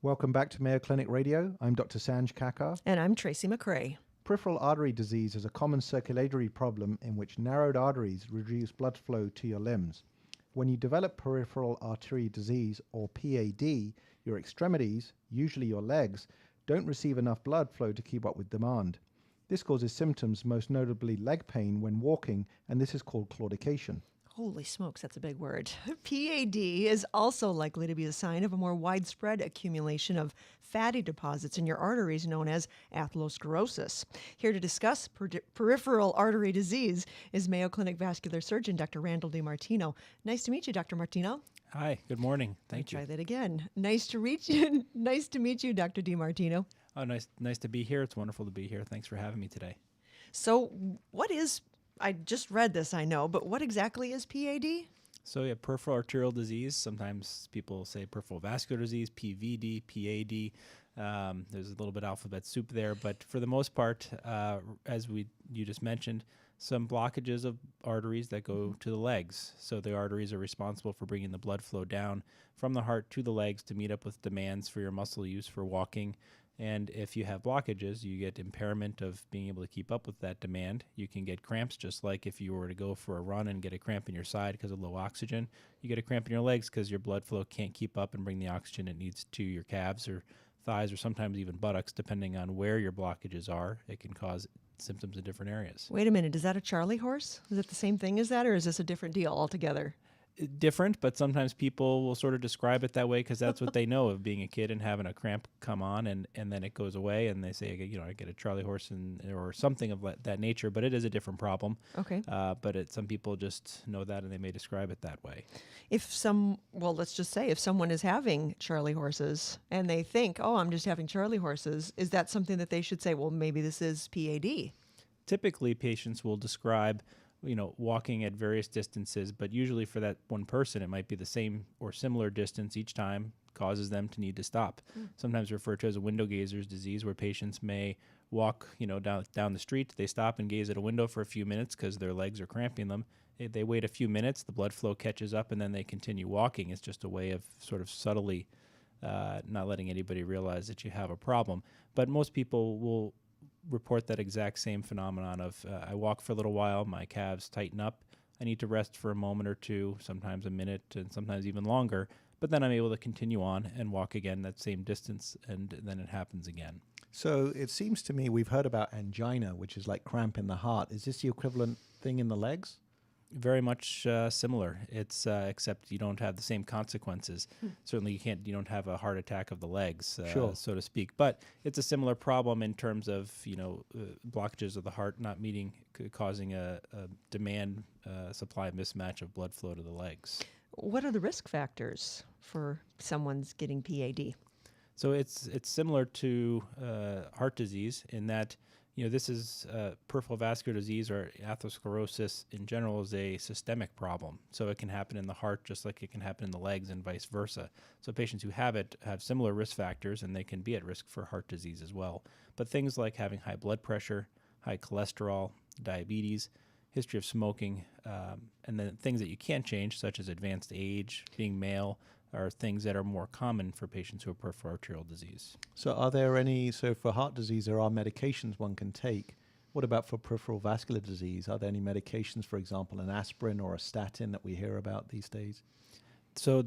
Welcome back to Mayo Clinic Radio. I'm Dr. Sanj Kakar. And I'm Tracy McRae. Peripheral artery disease is a common circulatory problem in which narrowed arteries reduce blood flow to your limbs. When you develop peripheral artery disease, or PAD, your extremities, usually your legs, don't receive enough blood flow to keep up with demand. This causes symptoms, most notably leg pain when walking, and this is called claudication. Holy smokes, that's a big word. PAD is also likely to be a sign of a more widespread accumulation of fatty deposits in your arteries known as atherosclerosis. Here to discuss peripheral artery disease is Mayo Clinic vascular surgeon Dr. Randall DeMartino. Nice to meet you, Dr. Martino. Hi, good morning. Thank you. Try that again. Nice to meet you. Nice to meet you, Dr. DeMartino. Oh, nice to be here. It's wonderful to be here. Thanks for having me today. So I just read this, I know, but what exactly is PAD? So yeah, peripheral arterial disease. Sometimes people say peripheral vascular disease, PVD, PAD. There's a little bit of alphabet soup there, but for the most part, as you just mentioned, some blockages of arteries that go to the legs. So the arteries are responsible for bringing the blood flow down from the heart to the legs to meet up with demands for your muscle use for walking. And if you have blockages, you get impairment of being able to keep up with that demand. You can get cramps, just like if you were to go for a run and get a cramp in your side because of low oxygen. You get a cramp in your legs because your blood flow can't keep up and bring the oxygen it needs to your calves or thighs or sometimes even buttocks, depending on where your blockages are. It can cause symptoms in different areas. Wait a minute, is that a Charlie horse? Is it the same thing as that, or is this a different deal altogether? Different, but sometimes people will sort of describe it that way because that's what they know of being a kid and having a cramp come on, and then it goes away, and they say, I get a Charlie horse or something of that nature, but it is a different problem. Okay. But some people just know that, and they may describe it that way. Let's just say if someone is having Charlie horses and they think, I'm just having Charlie horses, is that something that they should say, well, maybe this is PAD? Typically, patients will describe walking at various distances, but usually for that one person, it might be the same or similar distance each time causes them to need to stop. Sometimes referred to as a window gazer's disease, where patients may walk, down the street, they stop and gaze at a window for a few minutes because their legs are cramping them. They wait a few minutes, the blood flow catches up, and then they continue walking. It's just a way of sort of subtly not letting anybody realize that you have a problem. But most people will report that exact same phenomenon of I walk for a little while, my calves tighten up, I need to rest for a moment or two, sometimes a minute and sometimes even longer, but then I'm able to continue on and walk again that same distance, and then it happens again. So it seems to me we've heard about angina, which is like cramp in the heart. Is this the equivalent thing in the legs? Very much similar. It's except you don't have the same consequences. Certainly, you don't have a heart attack of the legs, Sure. so to speak. But it's a similar problem in terms of blockages of the heart not meeting, causing a demand supply mismatch of blood flow to the legs. What are the risk factors for someone's getting PAD? So it's similar to heart disease in that this is peripheral vascular disease, or atherosclerosis in general, is a systemic problem. So it can happen in the heart just like it can happen in the legs and vice versa. So patients who have it have similar risk factors, and they can be at risk for heart disease as well. But things like having high blood pressure, high cholesterol, diabetes, history of smoking, and then things that you can't change, such as advanced age, being male, are things that are more common for patients who have peripheral arterial disease. So for heart disease, there are medications one can take. What about for peripheral vascular disease? Are there any medications, for example, an aspirin or a statin that we hear about these days? So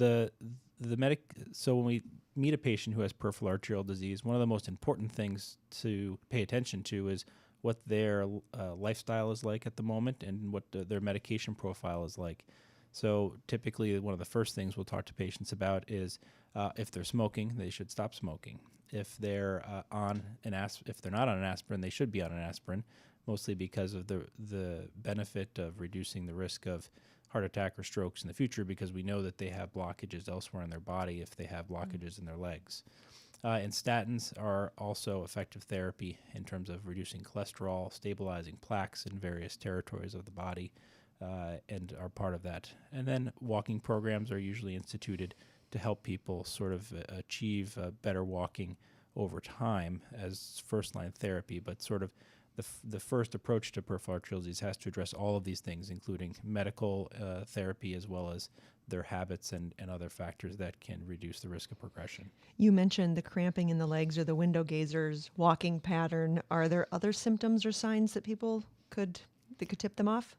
so when we meet a patient who has peripheral arterial disease, one of the most important things to pay attention to is what their lifestyle is like at the moment and what their medication profile is like. So typically, one of the first things we'll talk to patients about is if they're smoking, they should stop smoking. If they're if they're not on an aspirin, they should be on an aspirin, mostly because of the benefit of reducing the risk of heart attack or strokes in the future, because we know that they have blockages elsewhere in their body if they have blockages in their legs. And statins are also effective therapy in terms of reducing cholesterol, stabilizing plaques in various territories of the body, and are part of that. And then walking programs are usually instituted to help people sort of achieve better walking over time as first-line therapy, but sort of the first approach to peripheral arterial disease has to address all of these things, including medical therapy as well as their habits and other factors that can reduce the risk of progression. You mentioned the cramping in the legs or the window gazers, walking pattern. Are there other symptoms or signs that could tip them off?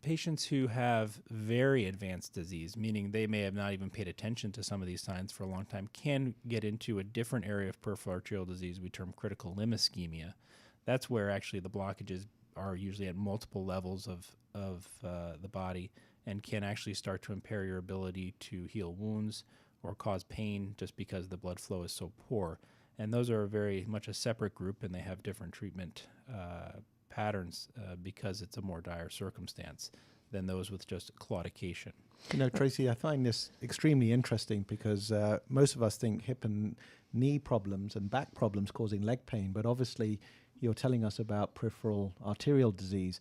Patients who have very advanced disease, meaning they may have not even paid attention to some of these signs for a long time, can get into a different area of peripheral arterial disease we term critical limb ischemia. That's where actually the blockages are usually at multiple levels of the body and can actually start to impair your ability to heal wounds or cause pain just because the blood flow is so poor. And those are very much a separate group, and they have different treatment patterns because it's a more dire circumstance than those with just claudication. You know, Tracy, I find this extremely interesting because most of us think hip and knee problems and back problems causing leg pain, but obviously you're telling us about peripheral arterial disease.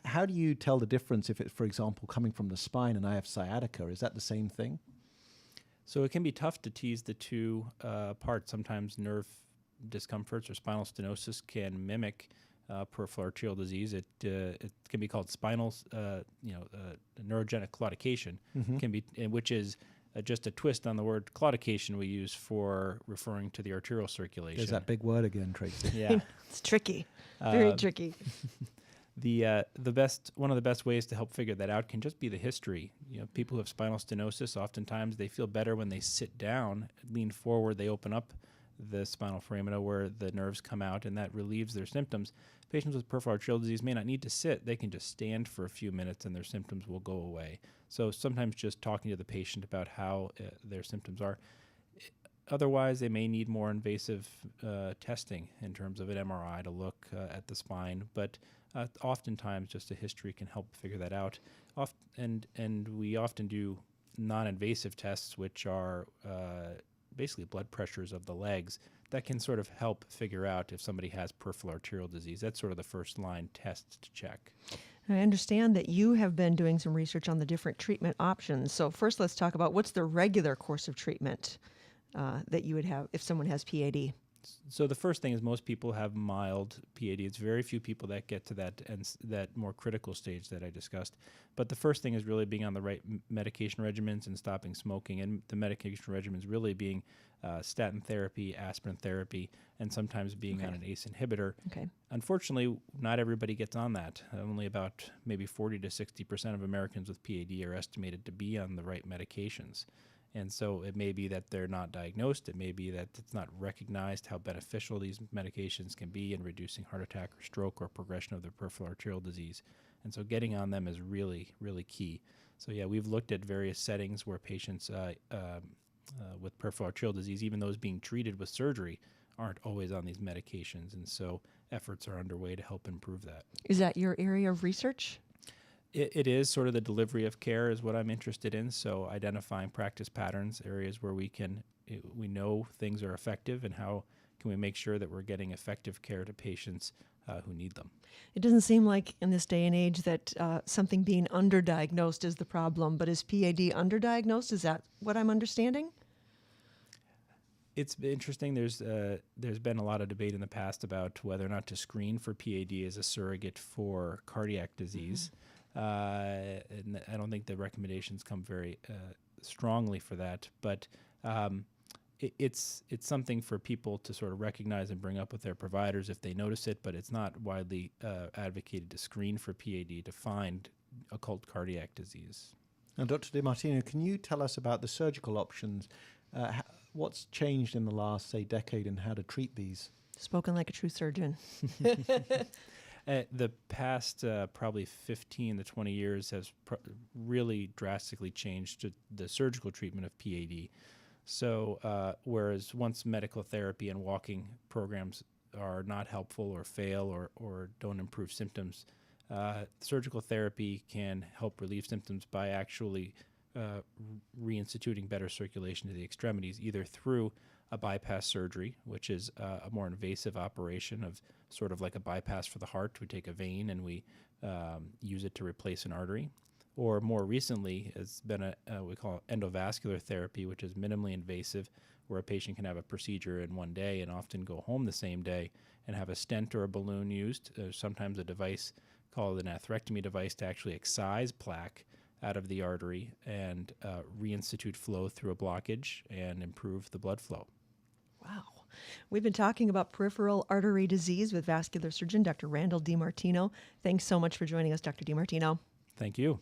How do you tell the difference if it's, for example, coming from the spine and I have sciatica? Is that the same thing? So it can be tough to tease the two apart. Sometimes nerve discomforts or spinal stenosis can mimic peripheral arterial disease. It can be called spinal, neurogenic claudication, can be, which is just a twist on the word claudication we use for referring to the arterial circulation. There's that big word again, Tracy. Yeah, it's tricky, very tricky. One of the best ways to help figure that out can just be the history. You know, people who have spinal stenosis, oftentimes they feel better when they sit down, lean forward, they open up the spinal foramina where the nerves come out, and that relieves their symptoms. Patients with peripheral arterial disease may not need to sit. They can just stand for a few minutes and their symptoms will go away. So sometimes just talking to the patient about how their symptoms are. Otherwise, they may need more invasive testing in terms of an MRI to look at the spine, but oftentimes just a history can help figure that out. And we often do non-invasive tests, which are basically blood pressures of the legs that can sort of help figure out if somebody has peripheral arterial disease. That's sort of the first line test to check. I understand that you have been doing some research on the different treatment options. So first, let's talk about what's the regular course of treatment that you would have if someone has PAD. So the first thing is most people have mild PAD. It's very few people that get to that more critical stage that I discussed. But the first thing is really being on the right medication regimens and stopping smoking. And the medication regimens really being statin therapy, aspirin therapy, and sometimes being on an ACE inhibitor. Okay. Unfortunately, not everybody gets on that. Only about maybe 40 to 60% of Americans with PAD are estimated to be on the right medications. And so it may be that they're not diagnosed. It may be that it's not recognized how beneficial these medications can be in reducing heart attack or stroke or progression of their peripheral arterial disease. And so getting on them is really, really key. So yeah, we've looked at various settings where patients with peripheral arterial disease, even those being treated with surgery, aren't always on these medications. And so efforts are underway to help improve that. Is that your area of research? It is sort of the delivery of care is what I'm interested in. So identifying practice patterns, areas where we know things are effective, and how can we make sure that we're getting effective care to patients who need them. It doesn't seem like in this day and age that something being underdiagnosed is the problem, but is PAD underdiagnosed? Is that what I'm understanding? It's interesting. There's been a lot of debate in the past about whether or not to screen for PAD as a surrogate for cardiac disease. And I don't think the recommendations come very strongly for that, but it's something for people to sort of recognize and bring up with their providers if they notice it, but it's not widely advocated to screen for PAD to find occult cardiac disease. Now, Dr. DeMartino, can you tell us about the surgical options? What's changed in the last, say, decade and how to treat these? Spoken like a true surgeon. The past probably 15 to 20 years has really drastically changed the surgical treatment of PAD. So whereas once medical therapy and walking programs are not helpful or fail or don't improve symptoms, surgical therapy can help relieve symptoms by actually reinstituting better circulation to the extremities, either through a bypass surgery, which is a more invasive operation of sort of like a bypass for the heart. We take a vein and we use it to replace an artery. Or more recently, it's been we call it endovascular therapy, which is minimally invasive, where a patient can have a procedure in one day and often go home the same day and have a stent or a balloon used, sometimes a device called an atherectomy device to actually excise plaque out of the artery and reinstitute flow through a blockage and improve the blood flow. Wow. We've been talking about peripheral artery disease with vascular surgeon Dr. Randall DeMartino. Thanks so much for joining us, Dr. DeMartino. Thank you.